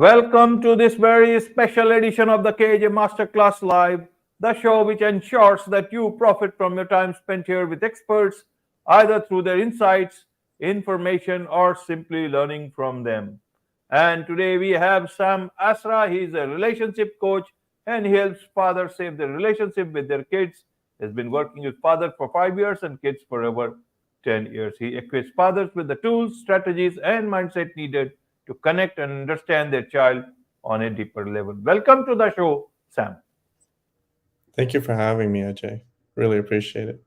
Welcome to this very special edition of the KAJ Masterclass Live, the show which ensures that you profit from your time spent here with experts, either through their insights, information, or simply learning from them. And today we have Sam Asra. He's a relationship coach and he helps fathers save their relationship with their kids. He's been working with fathers for 5 years and kids for over 10 years. He equips fathers with the tools, strategies, and mindset needed to connect and understand their child on a deeper level. Welcome to the show, Sam. Thank you for having me, Ajay. Really appreciate it.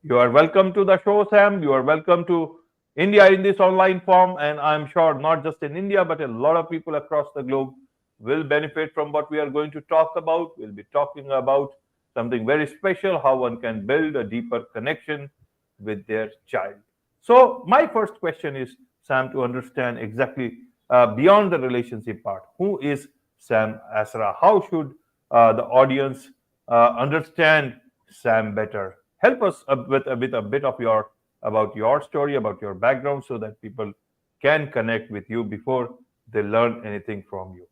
You are welcome to the show, Sam. You are welcome to India in this online form. And I'm sure not just in India, but a lot of people across the globe will benefit from what we are going to talk about. We'll be talking about something very special, how one can build a deeper connection with their child. So, my first question is, Sam, to understand exactly beyond the relationship part, who is Sam Asra? How should the audience understand Sam better? Help us with a bit of your about your story, about your background, so that people can connect with you before they learn anything from you.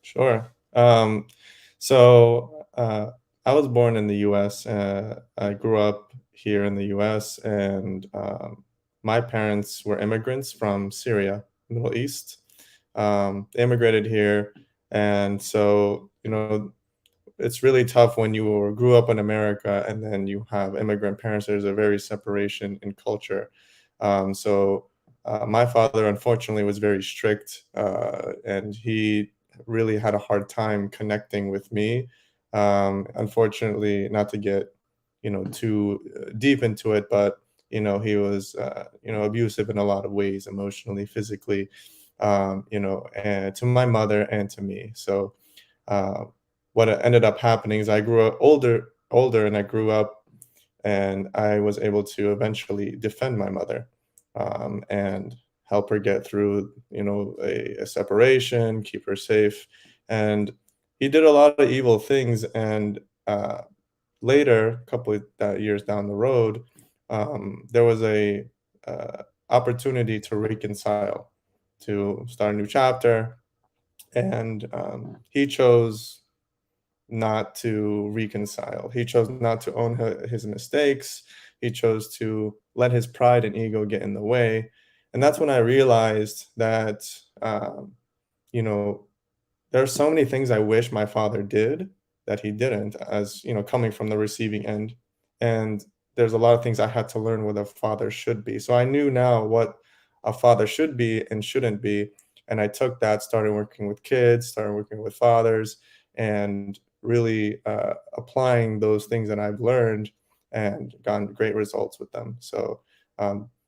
Sure. So I was born in the U.S. I grew up here in the U.S. and my parents were immigrants from Syria, Middle East. They immigrated here, and so it's really tough when you grew up in America and then you have immigrant parents. There's a very separation in culture. My father, unfortunately, was very strict, and he really had a hard time connecting with me. Unfortunately, not to get too deep into it, but he was abusive in a lot of ways, emotionally, physically, and to my mother and to me. So. Uh, what ended up happening is I grew up older, and I grew up, and I was able to eventually defend my mother, and help her get through, a separation, keep her safe. And he did a lot of evil things. And later, a couple of years down the road, there was a opportunity to reconcile, to start a new chapter, and he chose not to reconcile. He chose not to own his mistakes. He chose to let his pride and ego get in the way. And that's when I realized that, you know, there are so many things I wish my father did that he didn't, as, coming from the receiving end. And there's a lot of things I had to learn what a father should be. So I knew now what a father should be and shouldn't be. And I took that, started working with kids, started working with fathers, and really applying those things that I've learned and gotten great results with them. So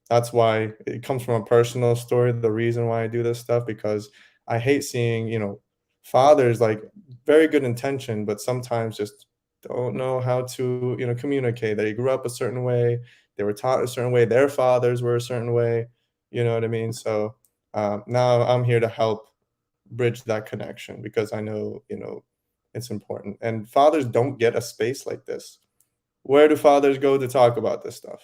that's why it comes from a personal story, the reason why I do this stuff, because I hate seeing, fathers like very good intention, but sometimes just don't know how to, communicate. They grew up a certain way, they were taught a certain way, their fathers were a certain way, you know what I mean? So now I'm here to help bridge that connection because I know, it's important. And fathers don't get a space like this. Where do fathers go to talk about this stuff?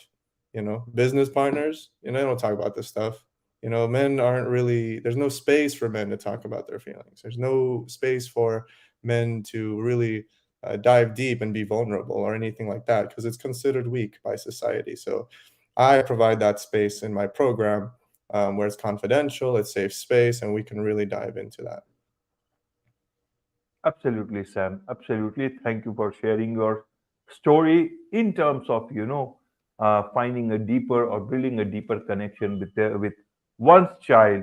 Business partners, they don't talk about this stuff. Men aren't really, there's no space for men to talk about their feelings. There's no space for men to really dive deep and be vulnerable or anything like that because it's considered weak by society. So I provide that space in my program where it's confidential, it's safe space, and we can really dive into that. Absolutely, Sam. Absolutely. Thank you for sharing your story in terms of finding a deeper or building a deeper connection with one's child.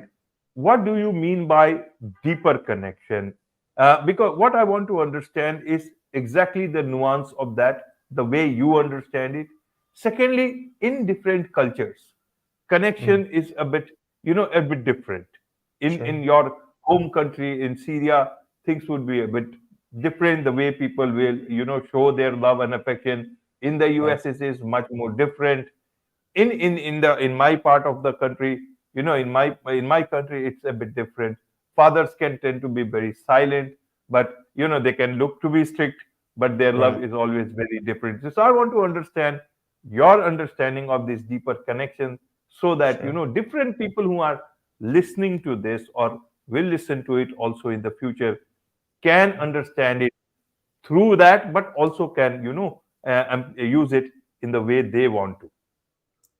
What do you mean by deeper connection? Because what I want to understand is exactly the nuance of that, the way you understand it. Secondly, in different cultures, Mm, connection is a bit different. In sure. your home country in Syria, things would be a bit different. The way people will show their love and affection in the Right. US is much more different. In my part of the country, in my country, it's a bit different. Fathers can tend to be very silent, but they can look to be strict, but their Right. love is always very different. So I want to understand your understanding of this deeper connection, so that Sure. different people who are listening to this or will listen to it also in the future can understand it through that, but also can, use it in the way they want to.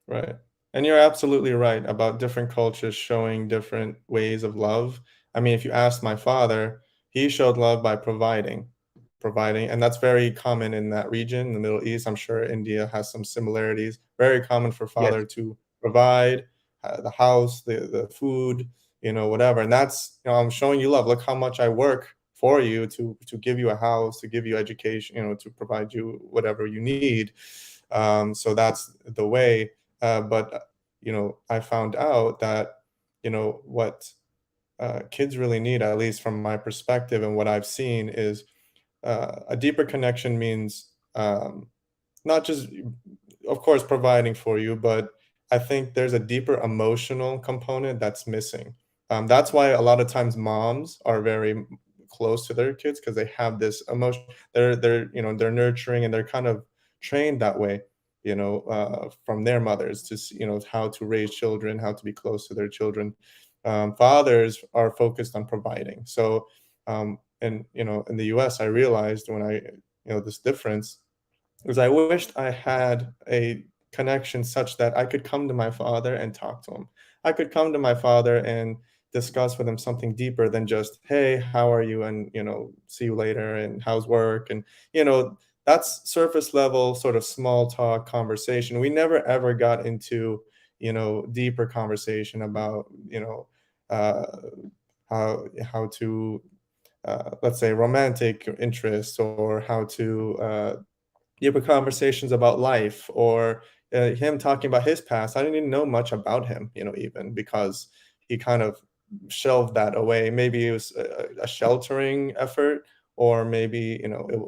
Right. And you're absolutely right about different cultures showing different ways of love. I mean, if you ask my father, he showed love by providing, and that's very common in that region, in the Middle East. I'm sure India has some similarities. Very common for Yes. father to provide the house, the food, whatever. And that's, I'm showing you love. Look how much I work for you to give you a house, to give you education, to provide you whatever you need. So that's the way. But I found out that what kids really need, at least from my perspective and what I've seen, is a deeper connection means not just, of course, providing for you, but I think there's a deeper emotional component that's missing. That's why a lot of times moms are very close to their kids because they have this emotion. They're nurturing and they're kind of trained that way. From their mothers to how to raise children, how to be close to their children. Fathers are focused on providing. So, and in the U.S., I realized when this difference is I wished I had a connection such that I could come to my father and talk to him. I could come to my father and discuss with him something deeper than just, hey, how are you? And, see you later. And how's work? And, that's surface level, sort of small talk conversation. We never ever got into, deeper conversation about, uh, how to, let's say, romantic interests, or how to, deeper conversations about life, or him talking about his past. I didn't even know much about him, even because he kind of shelved that away. Maybe it was a sheltering effort, or maybe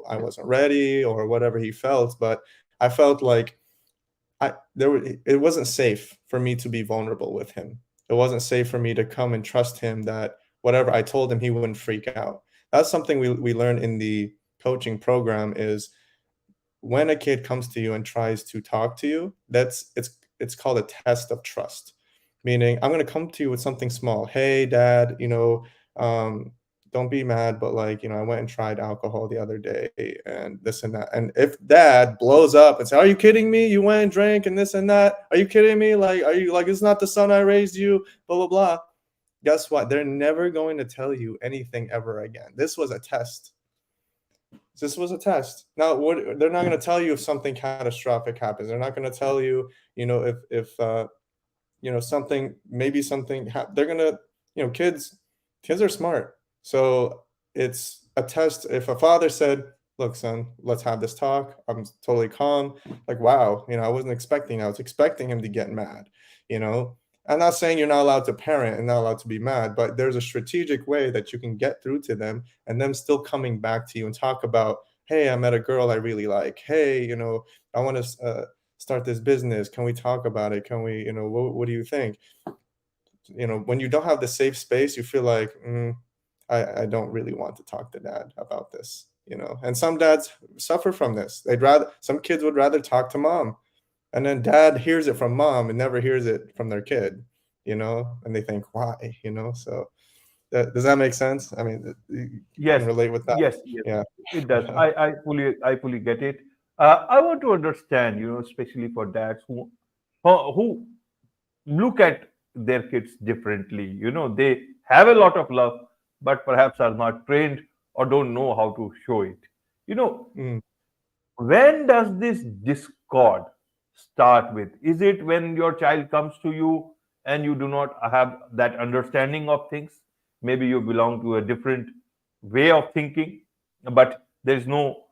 I wasn't ready, or whatever he felt. But I felt like it wasn't safe for me to be vulnerable with him. It wasn't safe for me to come and trust him that whatever I told him, he wouldn't freak out. That's something we learned in the coaching program is when a kid comes to you and tries to talk to you, it's called a test of trust. Meaning, I'm gonna come to you with something small. Hey, dad, don't be mad, but like, I went and tried alcohol the other day and this and that. And if dad blows up and say, "Are you kidding me? You went and drank and this and that. Are you kidding me? Like, are you like it's not the son I raised you?" Blah blah blah. Guess what? They're never going to tell you anything ever again. This was a test. Now, they're not going to tell you if something catastrophic happens. They're not going to tell you, if something, maybe something. They're going to, kids are smart. So it's a test. If a father said, "Look, son, let's have this talk," I'm totally calm. Like, wow, I wasn't expecting. I was expecting him to get mad. You know, I'm not saying you're not allowed to parent and not allowed to be mad, but there's a strategic way that you can get through to them and them still coming back to you and talk about, "Hey, I met a girl I really like. Hey, I want to start this business. Can we talk about it? Can we, what do you think?" When you don't have the safe space, you feel like, I don't really want to talk to dad about this. And some dads suffer from this. Some kids would rather talk to mom, and then dad hears it from mom and never hears it from their kid, and they think, why, so does that make sense? I mean, you can Yes, relate with that. yes, yes, Yeah. it does. I fully get it. I want to understand, especially for dads who look at their kids differently. They have a lot of love, but perhaps are not trained or don't know how to show it. You know, Mm. when does this discord start with? Is it when your child comes to you and you do not have that understanding of things? Maybe you belong to a different way of thinking, but there's no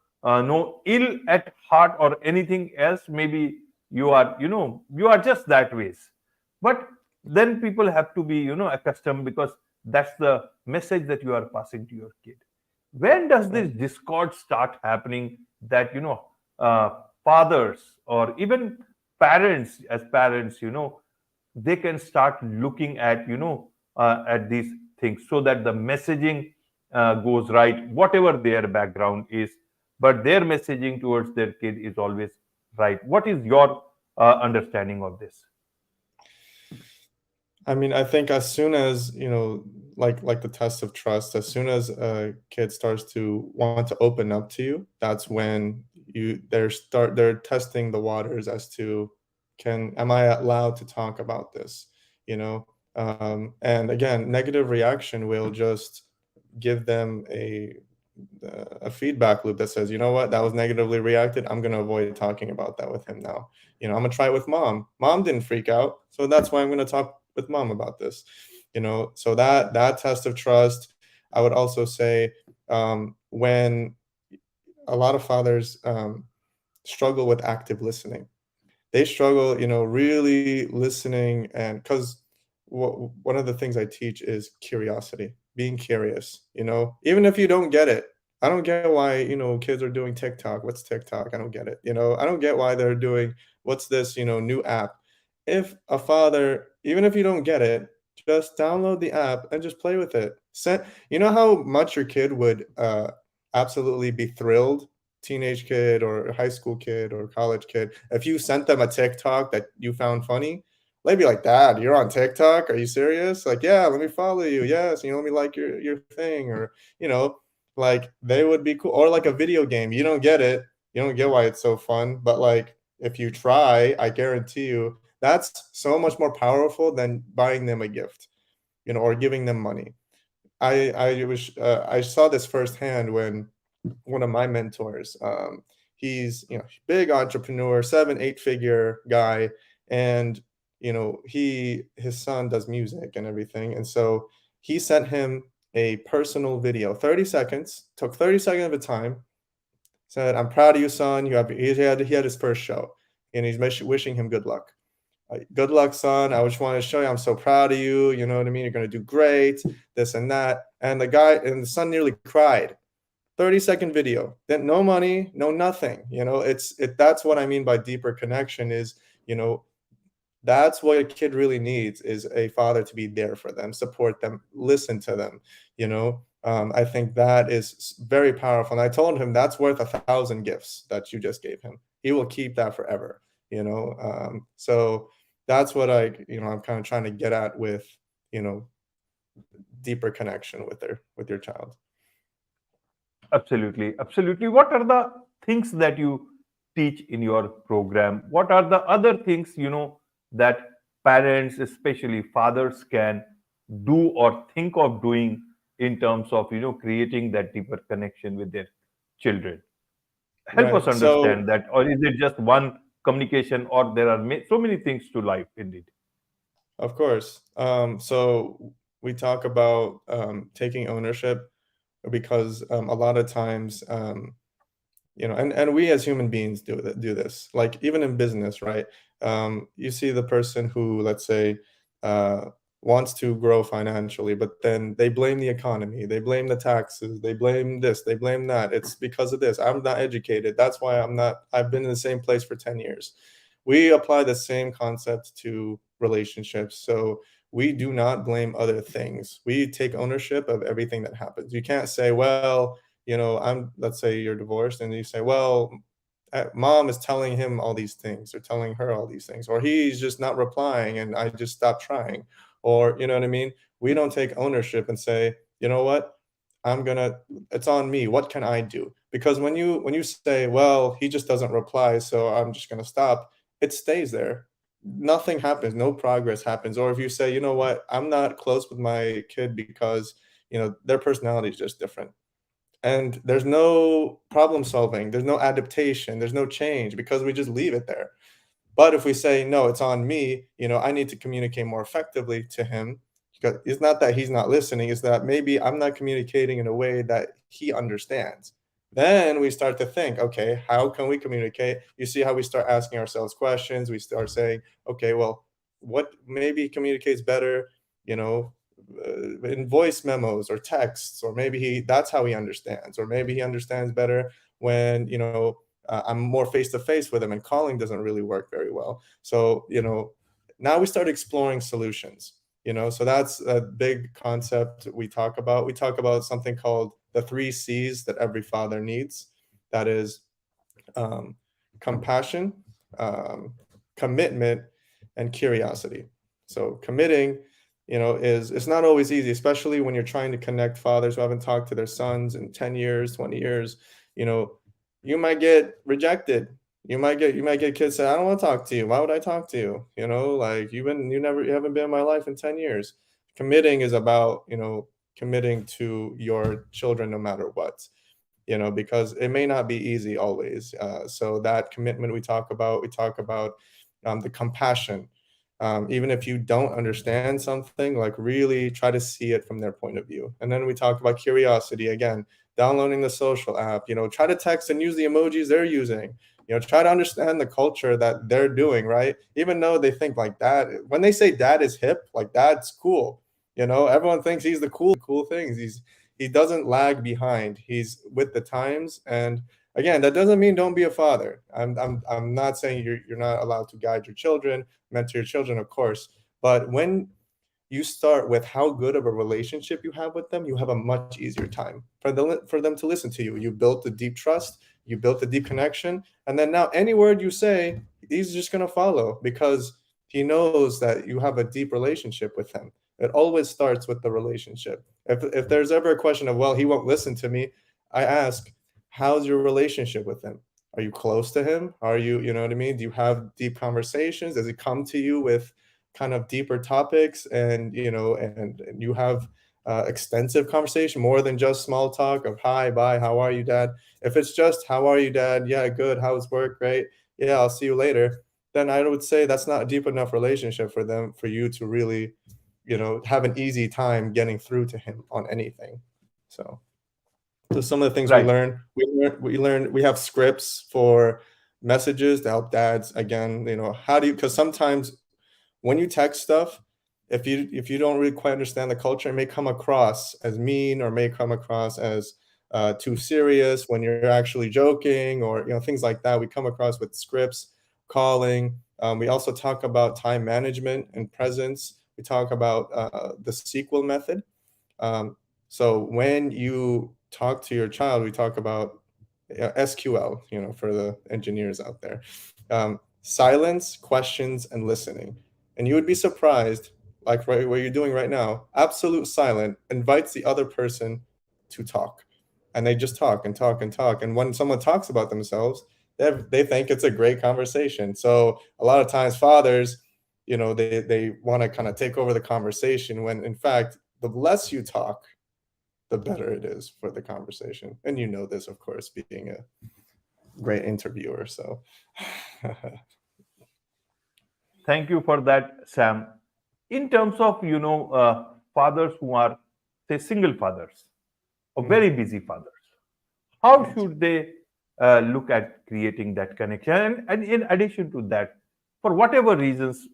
ill at heart or anything else. Maybe you are just that ways. But then people have to be accustomed, because that's the message that you are passing to your kid. When does Right. this discord start happening, that uh, fathers or even parents, as parents, they can start looking at these things, so that the messaging goes right, whatever their background is, but their messaging towards their kid is always right. What is your understanding of this? I mean, I think as soon as, like the test of trust. As soon as a kid starts to want to open up to you, that's when they're testing the waters as to, can am I allowed to talk about this, you know? And again, negative reaction will just give them a feedback loop that says, you know what, that was negatively reacted. I'm going to avoid talking about that with him now. I'm going to try it with mom. Mom didn't freak out, so that's why I'm going to talk with mom about this. So that test of trust. I would also say, when a lot of fathers struggle with active listening, they struggle, really listening. And because one of the things I teach is curiosity, being curious, even if you don't get it. I don't get why, kids are doing TikTok. What's TikTok? I don't get it. I don't get why they're doing, what's this, new app. If a father, even if you don't get it, just download the app and just play with it. You know how much your kid would absolutely be thrilled, teenage kid or high school kid or college kid, if you sent them a TikTok that you found funny, they'd be like, "Dad, you're on TikTok? Are you serious?" Like, "Yeah, let me follow you. Yes, let me like your thing." Or, like, they would be cool. Or like a video game. You don't get it. You don't get why it's so fun. But like, if you try, I guarantee you that's so much more powerful than buying them a gift, or giving them money. I saw this firsthand when one of my mentors. He's, big entrepreneur, 7 8 figure guy, and his son does music and everything, and so he sent him a personal video, 30 seconds, took 30 seconds of a time, said, "I'm proud of you, son. He had his first show, and he's wishing him good luck. Good luck, son. I just wanted to show you I'm so proud of you. You know what I mean? You're gonna do great, this and that." And the son nearly cried. 30-second video. Then no money, no nothing. That's what I mean by deeper connection is, you know, that's what a kid really needs, is a father to be there for them, support them, listen to them. I think that is very powerful. And I told him that's worth 1,000 gifts that you just gave him. He will keep that forever. So that's what I'm kind of trying to get at with, you know, deeper connection with your child. Absolutely, absolutely. What are the things that you teach in your program? What are the other things, that parents, especially fathers, can do or think of doing in terms of, creating that deeper connection with their children? Help us Right. understand So, that, or is it just one communication, or there are so many things to life indeed? of course. So we talk about taking ownership, because a lot of times, and we as human beings do this. Like, even in business, right? You see the person who, let's say, uh, wants to grow financially, but then they blame the economy, they blame the taxes, they blame this, they blame that. It's because of this. I'm not educated. That's why I'm not. I've been in the same place for 10 years. We apply the same concept to relationships. So we do not blame other things. We take ownership of everything that happens. You can't say, well, let's say you're divorced, and you say, well, mom is telling him all these things, or telling her all these things, or he's just not replying and I just stopped trying. Or, you know what I mean? We don't take ownership and say, you know what? It's on me. What can I do? Because when you say, well, he just doesn't reply, so I'm just gonna stop, it stays there. Nothing happens, no progress happens. Or if you say, you know what, I'm not close with my kid because, their personality is just different, and there's no problem solving, there's no adaptation, there's no change, because we just leave it there. But if we say, no, it's on me, I need to communicate more effectively to him, because it's not that he's not listening, it's that maybe I'm not communicating in a way that he understands. Then we start to think, okay, how can we communicate? You see how we start asking ourselves questions. We start saying, okay, well, what maybe communicates better, you know, in voice memos or texts, or maybe that's how he understands, or maybe he understands better when, I'm more face to face with him, and calling doesn't really work very well. So, now we start exploring solutions. So that's a big concept we talk about. We talk about something called the 3 C's that every father needs. That is, um, compassion, um, commitment, and curiosity. So committing, is it's not always easy, especially when you're trying to connect fathers who haven't talked to their sons in 10 years, 20 years. You know, you might get rejected. You might get kids say, I don't want to talk to you. Why would I talk to you? Like you haven't been in my life in 10 years. Committing is about, committing to your children no matter what, because it may not be easy always. So that commitment we talk about the compassion. Even if you don't understand something, like really try to see it from their point of view. And then we talk about curiosity again, downloading the social app, try to text and use the emojis they're using. Try to understand the culture that they're doing, right? Even though they think like dad, when they say dad is hip, like dad's cool. Everyone thinks he's the cool things. He doesn't lag behind. He's with the times. And again, that doesn't mean don't be a father. I'm not saying you're not allowed to guide your children, mentor your children, of course. But when you start with how good of a relationship you have with them, you have a much easier time for them to listen to you. You built the deep trust, you built the deep connection, and then now any word you say, he's just going to follow because he knows that you have a deep relationship with him. It always starts with the relationship. If there's ever a question of, well, he won't listen to me, I ask, how's your relationship with him? Are you close to him? Are you know what I mean? Do you have deep conversations? Does he come to you with kind of deeper topics, and and you have extensive conversation more than just small talk of hi, bye, how are you, dad? If it's just how are you, dad? Yeah, good. How's work? Great. Yeah, I'll see you later. Then I would say that's not a deep enough relationship for you to really have an easy time getting through to him on anything. So some of the things Right. we have scripts for messages to help dads. Again, how do you, because sometimes when you text stuff, if you don't really quite understand the culture, it may come across as mean or may come across as too serious when you're actually joking, or things like that. We come across with scripts, calling. We also talk about time management and presence. We talk about the sequel method. um, so when you talk to your child, we talk about SQL, for the engineers out there. Silence, questions, and listening. And you would be surprised, like right what you're doing right now, absolute silent invites the other person to talk. And they just talk and talk and talk. And when someone talks about themselves, they think it's a great conversation. So a lot of times fathers, they want to kind of take over the conversation, when in fact, the less you talk, the better it is for the conversation. And this, of course, being a great interviewer. So, Thank you for that, Sam. In terms of fathers who are, say, single fathers or mm, very busy fathers, how right. should they look at creating that connection? And in addition to that, for whatever reasons,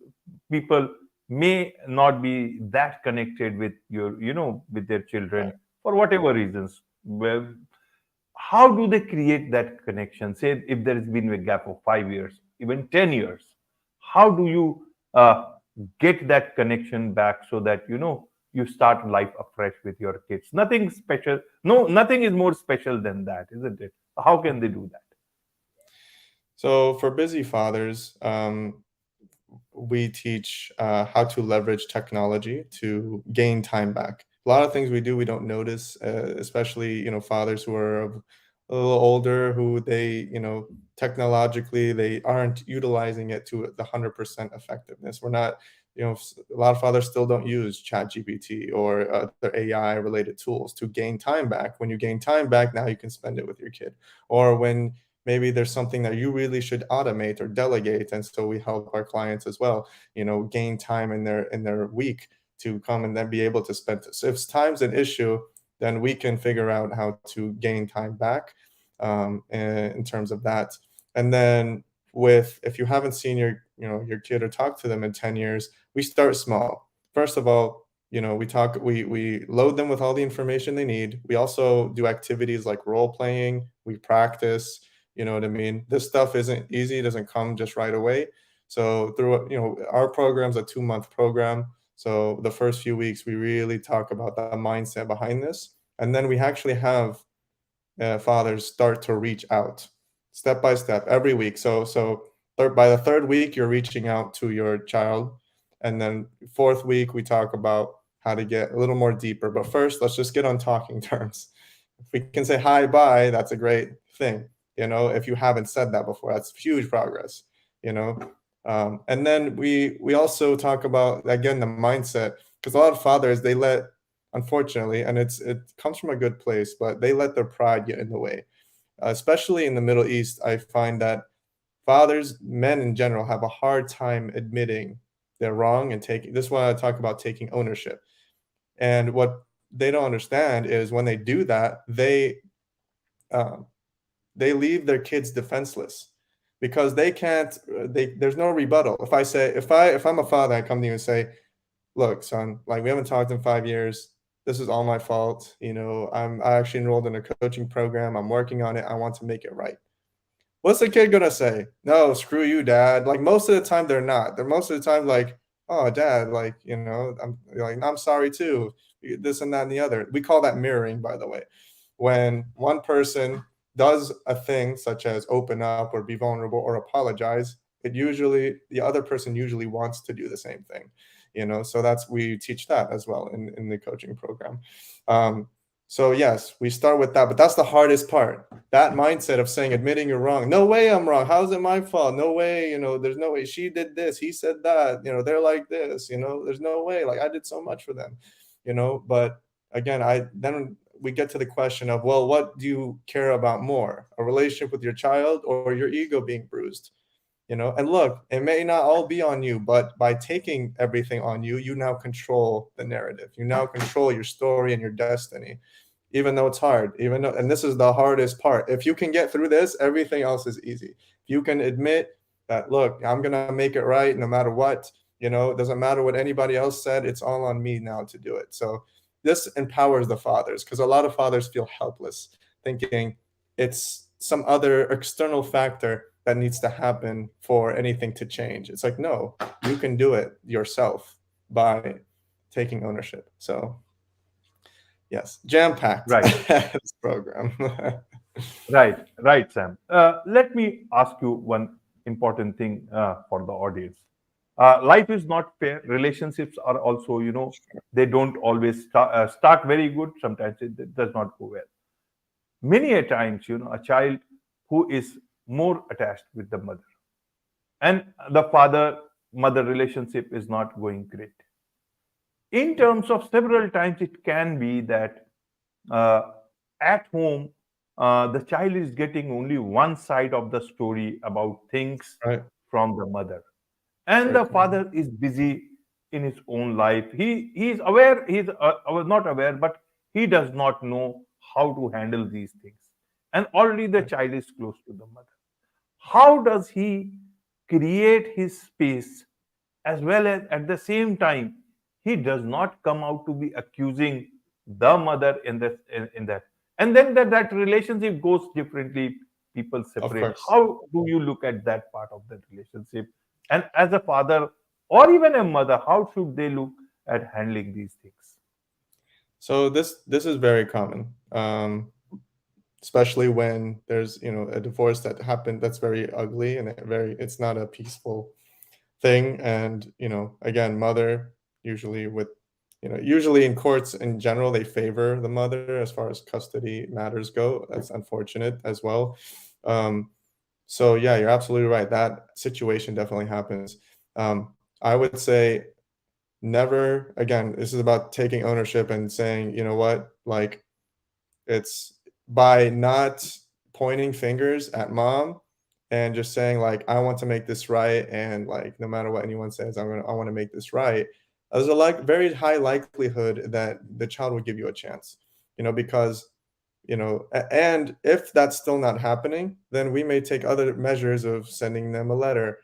people may not be that connected with with their children Right. for whatever reasons. Well, how do they create that connection? Say if there has been a gap of 5 years, even 10 years, how do you get that connection back so that you start life afresh with your kids? Nothing special. No, nothing is more special than that, isn't it? How can they do that? So, for busy fathers, we teach how to leverage technology to gain time back. A lot of things we do we don't notice, especially fathers who are a little older, who technologically they aren't utilizing it to the 100% effectiveness. We're not, a lot of fathers still don't use Chat GPT or other AI related tools to gain time back. When you gain time back, now you can spend it with your kid. Or when maybe there's something that you really should automate or delegate, and so we help our clients as well, gain time in their week to come and then be able to spend it. So if time's an issue, then we can figure out how to gain time back, in terms of that. And then, with if you haven't seen your kid or talked to them in 10 years, we start small. First of all, we load them with all the information they need. We also do activities like role playing. We practice. You know what I mean? This stuff isn't easy, it doesn't come just right away. So through our program's a 2-month program. So the first few weeks we really talk about the mindset behind this. And then we actually have fathers start to reach out step by step every week. So by the third week, you're reaching out to your child. And then fourth week, we talk about how to get a little more deeper. But first, let's just get on talking terms. If we can say hi, bye, that's a great thing. If you haven't said that before, that's huge progress. You know, and then we also talk about, again, the mindset, because a lot of fathers, they let, unfortunately, and it comes from a good place, but they let their pride get in the way. Especially in the Middle East, I find that fathers, men in general, have a hard time admitting they're wrong and taking. This is why I talk about taking ownership. And what they don't understand is when they do that, um, they leave their kids defenseless because they can't. There's no rebuttal. If I say, if I'm a father, I come to you and say, look, son, like, we haven't talked in 5 years. This is all my fault. I actually enrolled in a coaching program. I'm working on it. I want to make it right. What's the kid gonna say? No, screw you, dad. Like, most of the time they're not. They're most of the time like, oh, dad, like, I'm sorry too. This and that and the other. We call that mirroring, by the way. When one person does a thing such as open up or be vulnerable or apologize, the other person usually wants to do the same thing. So we teach that as well in the coaching program. So yes, we start with that, but that's the hardest part. That mindset of saying, admitting you're wrong. No way I'm wrong. How's it my fault? No way, there's no way she did this. He said that, they're like this, there's no way. Like, I did so much for them, but again, then we get to the question of, well, what do you care about more? A relationship with your child or your ego being bruised? And look, it may not all be on you, but by taking everything on you, you now control the narrative. You now control your story and your destiny, even though it's hard, and this is the hardest part. If you can get through this, everything else is easy. If you can admit that, look, I'm going to make it right no matter what, it doesn't matter what anybody else said. It's all on me now to do it. So this empowers the fathers, because a lot of fathers feel helpless, thinking it's some other external factor that needs to happen for anything to change. It's like, no, you can do it yourself by taking ownership. So yes, jam packed Right. this program. Right, Sam. Let me ask you one important thing for the audience. Life is not fair. Relationships are also, they don't always start very good. Sometimes it does not go well. Many a times, a child who is more attached with the mother, and the father-mother relationship is not going great. In terms of several times, it can be that uh, at home, the child is getting only one side of the story about things Right. from the mother, and Very the common. father is busy in his own life. He is aware. He's not aware, but he does not know how to handle these things, and already the Right. child is close to the mother. How does he create his space, as well as at the same time he does not come out to be accusing the mother in that, and then that relationship goes differently, people Of separate. course. How do you look at that part of the relationship, and as a father or even a mother, how should they look at handling these things? So this is very common, especially when there's a divorce that happened that's very ugly, and it's not a peaceful thing. And again, mother, usually usually in courts in general, they favor the mother as far as custody matters go. That's unfortunate as well. So yeah, you're absolutely right. That situation definitely happens. I would say, never again, this is about taking ownership and saying, you know what, like, it's by not pointing fingers at mom and just saying, like, I want to make this right, and, like, no matter what anyone says, I want to make this right. There's a very high likelihood that the child will give you a chance, because and if that's still not happening, then we may take other measures of sending them a letter,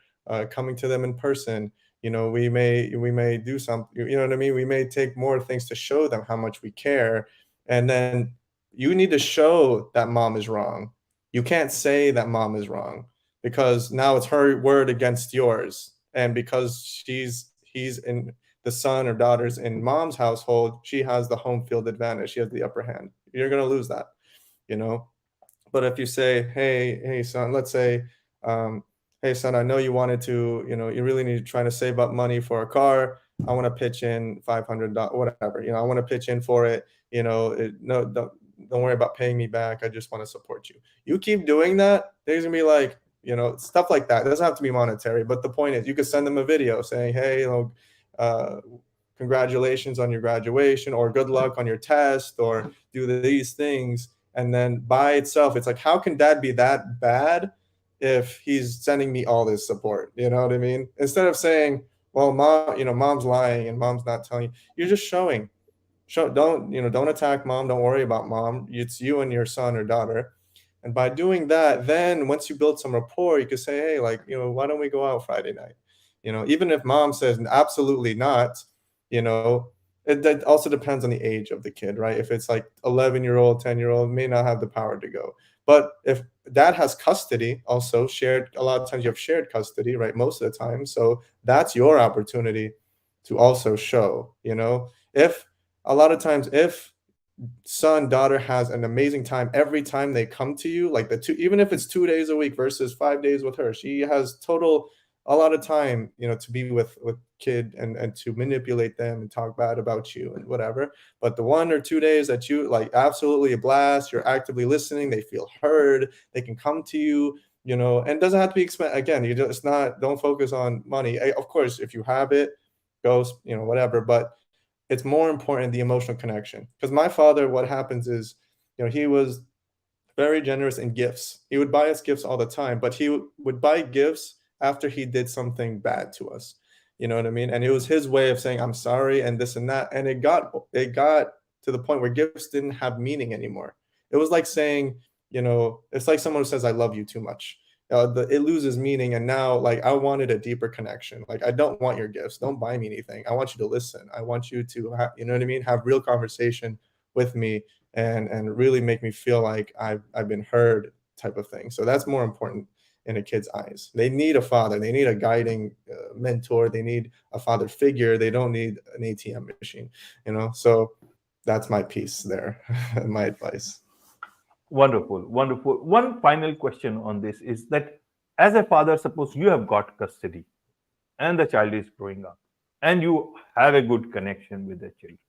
coming to them in person. We may do something. You know what I mean? We may take more things to show them how much we care, and then you need to show that mom is wrong. You can't say that mom is wrong, because now it's her word against yours, and because he's in the son or daughters in mom's household, she has the home field advantage. She has the upper hand. You're gonna lose that. you know but if you say, hey son, let's say, um, hey son, I know you wanted to, you really need to try to save up money for a car. I want to pitch in $500, whatever. I want to pitch in for it. No, don't worry about paying me back. I just want to support you. You keep doing that, there's gonna be like, stuff like that. It doesn't have to be monetary, but the point is, you could send them a video saying, hey, uh, congratulations on your graduation, or good luck on your test, or do these things. And then by itself, it's like, how can dad be that bad if he's sending me all this support? You know what I mean? Instead of saying, well, mom, mom's lying and mom's not telling you, you're just showing. Don't attack mom, don't worry about mom. It's you and your son or daughter. And by doing that, then once you build some rapport, you could say, hey, like, why don't we go out Friday night? Even if mom says absolutely not, you know that also depends on the age of the kid, right? If it's like 11-year-old, 10-year-old, may not have the power to go. But if dad has custody, also shared, a lot of times you have shared custody, right? Most of the time. So that's your opportunity to also show, if a lot of times, if son daughter has an amazing time every time they come to you, like the two, even if it's 2 days a week versus 5 days with her, she has total a lot of time, to be with kid, and to manipulate them and talk bad about you and whatever. But the 1 or 2 days that you like, absolutely a blast, you're actively listening, they feel heard, they can come to you, and it doesn't have to be expensive. Again, you just not don't focus on money. Of course, if you have it, goes, whatever. But it's more important the emotional connection. Because my father, what happens is, he was very generous in gifts. He would buy us gifts all the time, but he would buy gifts after he did something bad to us. You know what I mean? And it was his way of saying, I'm sorry, and this and that. And it got to the point where gifts didn't have meaning anymore. It was like saying, it's like someone who says, I love you too much. It loses meaning. And now, like, I wanted a deeper connection. Like, I don't want your gifts. Don't buy me anything. I want you to listen. I want you to you know what I mean? Have real conversation with me, and really make me feel like I've been heard, type of thing. So that's more important in a kid's eyes. They need a father. They need a guiding mentor. They need a father figure. They don't need an ATM machine. So that's my piece there, my advice. Wonderful, wonderful. One final question on this is that, as a father, suppose you have got custody and the child is growing up and you have a good connection with the children,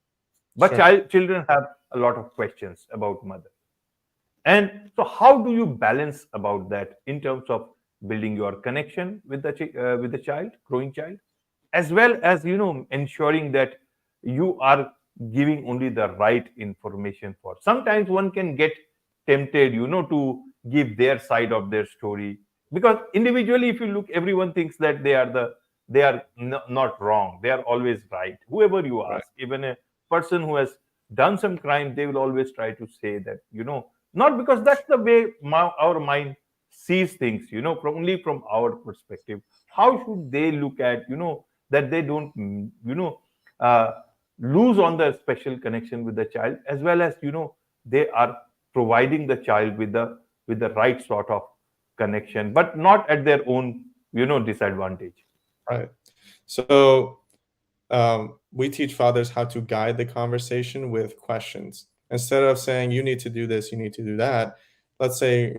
but Sure. children have a lot of questions about mother. And so, how do you balance about that in terms of building your connection with with the child, growing child, as well as ensuring that you are giving only the right information for. Sometimes one can get tempted, to give their side of their story, because individually, if you look, everyone thinks that they are not wrong. They are always right. Whoever you Right. ask, even a person who has done some crime, they will always try to say that, not because that's the way our mind sees things, from only from our perspective. How should they look at, that they don't, uh, lose on the special connection with the child, as well as, they are providing the child with the right sort of connection, but not at their own, disadvantage. Right. So we teach fathers how to guide the conversation with questions. Instead of saying, you need to do this, you need to do that. Let's say,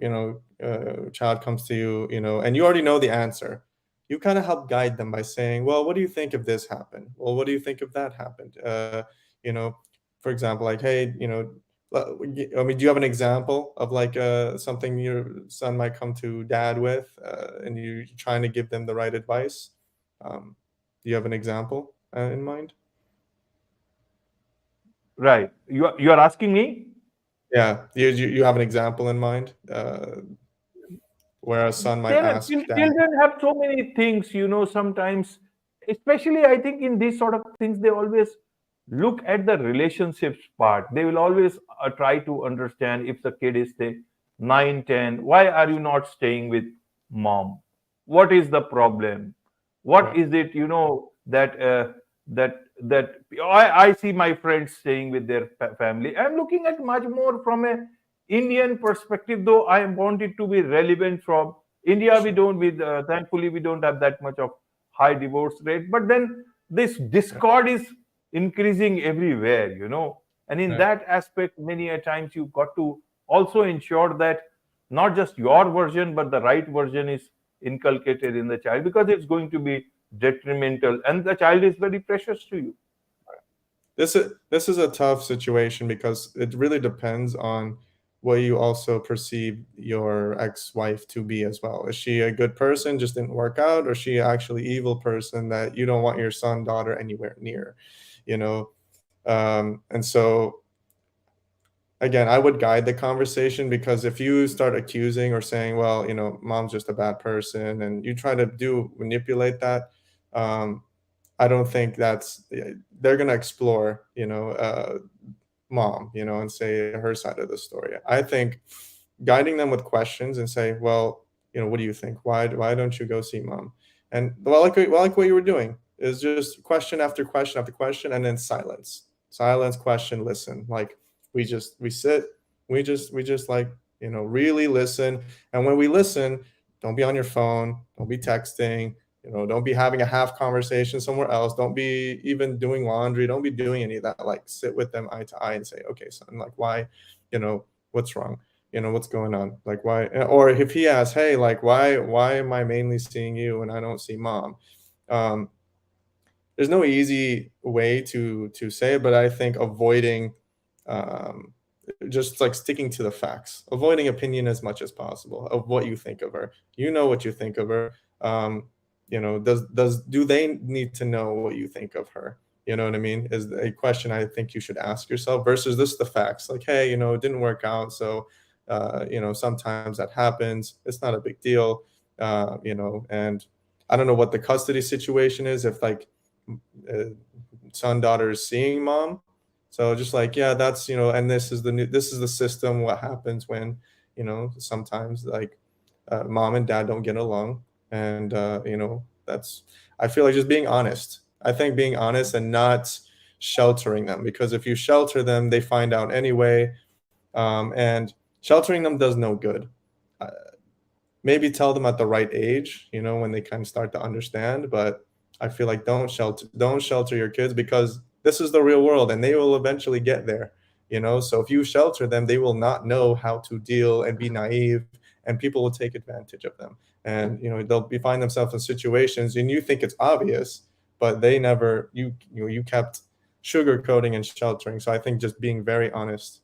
a child comes to you, and you already know the answer. You kind of help guide them by saying, well, what do you think if this happened? Well, what do you think if that happened? You know, for example, like, hey, I mean, do you have an example of like something your son might come to dad with, and you're trying to give them the right advice? Do you have an example in mind? Right. You are asking me. Yeah, you have an example in mind where a son might ask dad. Children have so many things, sometimes, especially I think in these sort of things, they always look at the relationships part. They will always try to understand if the kid is, say, 9, 10, why are you not staying with mom? What is the problem? What Right, is it, that I see my friends staying with their family. I'm looking at much more from a Indian perspective, though I want it to be relevant from India. We sure. don't, with thankfully, we don't have that much of high divorce rate. But then this Right, discord is increasing everywhere, and in right, that aspect, many a times you got to also ensure that not just your version, but the right version is inculcated in the child, because it's going to be detrimental, and the child is very precious to you. This is a tough situation because it really depends on what you also perceive your ex-wife to be as well. Is she a good person, just didn't work out, or is she actually evil person that you don't want your son, daughter anywhere near? You know, and so again, I would guide the conversation, because if you start accusing or saying, well, mom's just a bad person, and you try to do manipulate that, um, I don't think they're going to explore, mom, and say her side of the story. I think guiding them with questions and say, well, what do you think? Why don't you go see mom? And like what you were doing is just question after question after question, and then silence, question, listen. Like we sit, we just like, really listen. And when we listen, don't be on your phone, don't be texting, don't be having a half conversation somewhere else. Don't be even doing laundry. Don't be doing any of that. Like sit with them eye to eye and say, okay, son, like why, what's wrong? What's going on? Like why? Or if he asks, hey, like why am I mainly seeing you and I don't see mom? Um, there's no easy way to say it, but I think avoiding, um, just like sticking to the facts, avoiding opinion as much as possible of what you think of her. You know what you think of her. Um, do they need to know what you think of her? You know what I mean? Is a question I think you should ask yourself, versus this the facts. Like, hey, it didn't work out, so sometimes that happens. It's not a big deal. And I don't know what the custody situation is, if like uh, son daughter is seeing mom. So just like, yeah, that's, and this is the system. What happens when, sometimes like mom and dad don't get along, and that's, I feel like just being honest. I think being honest and not sheltering them, because if you shelter them, they find out anyway, and sheltering them does no good. Uh, Maybe tell them at the right age, when they kind of start to understand. But I feel like don't shelter your kids, because this is the real world and they will eventually get there. So if you shelter them, they will not know how to deal and be naive, and people will take advantage of them. And find themselves in situations and you think it's obvious, but they never you kept sugarcoating and sheltering. So I think just being very honest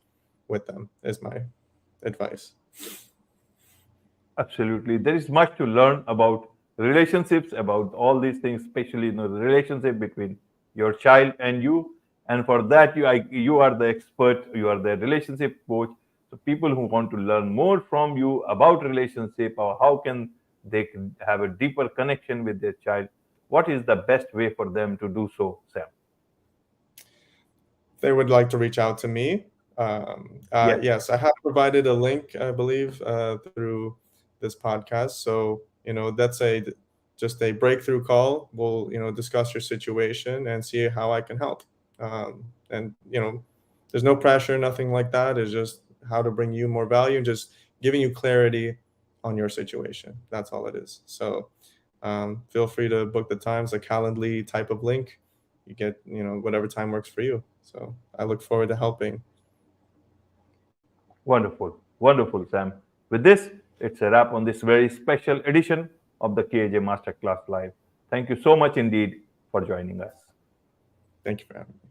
with them is my advice. Absolutely. There is much to learn about relationships, about all these things, especially the relationship between your child and you. And for that, you are the expert, you are the relationship coach. So people who want to learn more from you about relationship, or how can they have a deeper connection with their child, what is the best way for them to do so, Sam? They would like to reach out to me. Yes. Yes, I have provided a link, I believe, through this podcast. So that's just a breakthrough call. We'll discuss your situation and see how I can help. And there's no pressure, nothing like that. It's just how to bring you more value, and just giving you clarity on your situation. That's all it is. So feel free to book the times, a Calendly type of link. You get whatever time works for you. So I look forward to helping. Wonderful. Wonderful, Sam. With this, it's a wrap on this very special edition of the KAJ Masterclass Live. Thank you so much indeed for joining us. Thank you for having me.